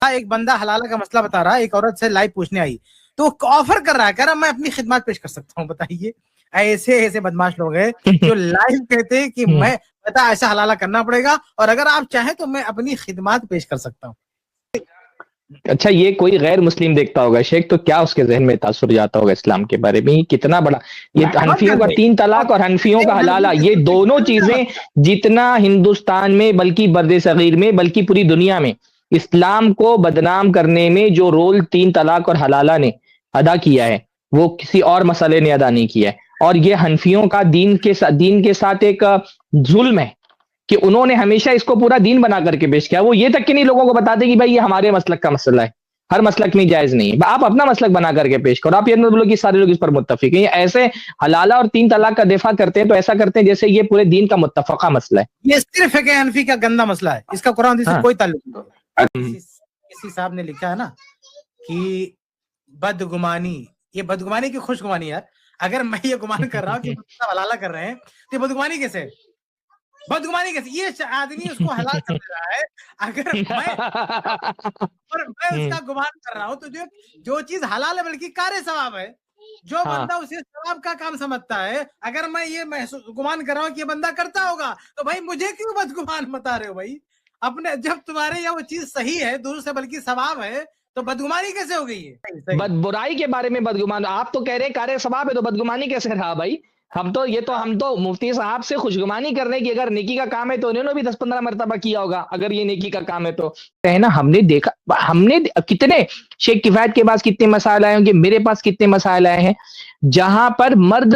ایک بندہ حلالہ کا مسئلہ بتا رہا ہے، ایک عورت سے لائیو پوچھنے آئی تو آفر کر رہا ہے، کہہ رہا میں اپنی خدمات پیش کر سکتا ہوں. بتائیے ایسے بدماش لوگ ہیں جو لائیو کہتے ہیں کہ میں بتا ایسا حلالہ کرنا پڑے گا اور اگر آپ چاہیں تو میں اپنی خدمات پیش کر سکتا ہوں. اچھا یہ کوئی غیر مسلم دیکھتا ہوگا شیخ تو کیا اس کے ذہن میں تاثر جاتا ہوگا اسلام کے بارے میں؟ کتنا بڑا یہ حنفیوں کا 3 طلاق اور حنفیوں کا حلالہ، یہ دونوں چیزیں جتنا ہندوستان میں بلکہ بر صغیر میں بلکہ پوری دنیا میں اسلام کو بدنام کرنے میں جو رول 3 طلاق اور حلالہ نے ادا کیا ہے وہ کسی اور مسئلے نے ادا نہیں کیا ہے. اور یہ حنفیوں کا دین کے ساتھ ایک ظلم ہے کہ انہوں نے ہمیشہ اس کو پورا دین بنا کر کے پیش کیا. وہ یہ تک کہ نہیں لوگوں کو بتاتے کہ بھائی یہ ہمارے مسلک کا مسئلہ ہے، ہر مسلک میں جائز نہیں ہے، آپ اپنا مسلک بنا کر کے پیش کرو. آپ یہ نہ بولو کہ سارے لوگ اس پر متفق ہیں. ایسے حلالہ اور 3 طلاق کا دفاع کرتے ہیں تو ایسا کرتے ہیں جیسے یہ پورے دین کا متفقہ مسئلہ ہے. یہ صرف ہے کہ حنفی کا گندا مسئلہ ہے، اس کا قرآن حدیث سے کوئی تعلق نہیں. کسی صاحب نے لکھا ہے نا کہ بدگمانی، یہ بدگمانی کی خوش گمانی یار. اگر میں یہ گمان کر رہا ہوں کہ حلالہ کر رہے ہیں تو یہ بدگمانی کیسے؟ بدگمانی کیسے؟ یہ آدمی اس کو حلال کر رہا ہے. اگر میں اس کا گمان کر رہا ہوں تو جو چیز حلال ہے بلکہ کار ثواب ہے، جو بندہ اسے ثواب کا کام سمجھتا ہے، اگر میں یہ گمان کر رہا ہوں کہ یہ بندہ کرتا ہوگا تو بھائی مجھے کیوں بدگمان بتا رہے ہو بھائی؟ اپنے جب تمہارے یہاں وہ چیز صحیح ہے، درست ہے، بلکہ ثواب ہے، تو بدگمانی کیسے ہو گئی ہے؟ برائی کے بارے میں بدگمان، آپ تو کہہ رہے کار ثواب ہے تو بدگمانی کیسے رہا بھائی؟ ہم تو مفتی صاحب سے خوشگمانی کر رہے ہیں کہ اگر نیکی کا کام ہے تو انہوں نے بھی 10-15 مرتبہ کیا ہوگا. اگر یہ نیکی کا کام ہے تو ہے نا. ہم نے دیکھا، ہم نے کتنے شیخ کفایت کے پاس کتنے مسائل آئے ہوں گے، میرے پاس کتنے مسائل آئے ہیں جہاں پر مرد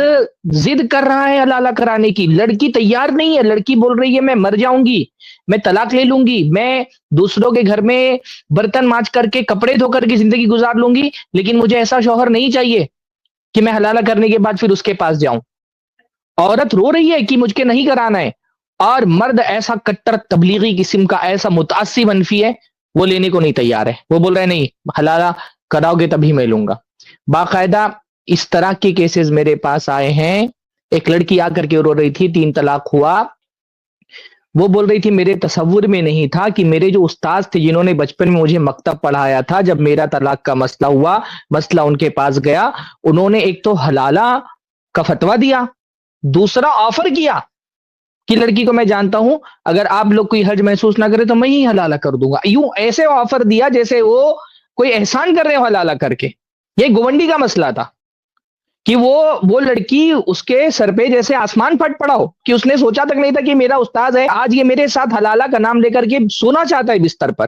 ضد کر رہا ہے حلالہ کرانے کی، لڑکی تیار نہیں ہے، لڑکی بول رہی ہے میں مر جاؤں گی، میں طلاق لے لوں گی، میں دوسروں کے گھر میں برتن مانج کر کے کپڑے دھو کر کے زندگی گزار لوں گی، لیکن مجھے ایسا شوہر نہیں چاہیے کہ میں حلالہ کرنے کے بعد پھر اس کے پاس جاؤں. عورت رو رہی ہے کہ مجھ کے نہیں کرانا ہے، اور مرد ایسا کٹر تبلیغی قسم کا ایسا متعصب حنفی ہے وہ لینے کو نہیں تیار ہے. وہ بول رہے نہیں حلالہ کراؤ گے تبھی میں لوں گا. باقاعدہ اس طرح کے کیسز میرے پاس آئے ہیں. ایک لڑکی آ کر کے رو رہی تھی 3 طلاق ہوا. وہ بول رہی تھی میرے تصور میں نہیں تھا کہ میرے جو استاذ تھے جنہوں نے بچپن میں مجھے مکتب پڑھایا تھا، جب میرا طلاق کا مسئلہ ہوا، مسئلہ ان کے پاس گیا، انہوں نے ایک تو حلالہ کا فتویٰ دیا، دوسرا آفر کیا کہ لڑکی کو میں جانتا ہوں اگر آپ لوگ کوئی حرج محسوس نہ کرے تو میں ہی حلالہ کر دوں گا. یوں ایسے آفر دیا جیسے وہ کوئی احسان کر رہے ہو حلالہ کر کے. یہ گونڈی کا مسئلہ تھا کہ وہ لڑکی اس کے سر پہ جیسے آسمان پھٹ پڑا ہو کہ اس نے سوچا تک نہیں تھا کہ میرا استاذ ہے، آج یہ میرے ساتھ حلالہ کا نام لے کر کے سونا چاہتا ہے بستر پر.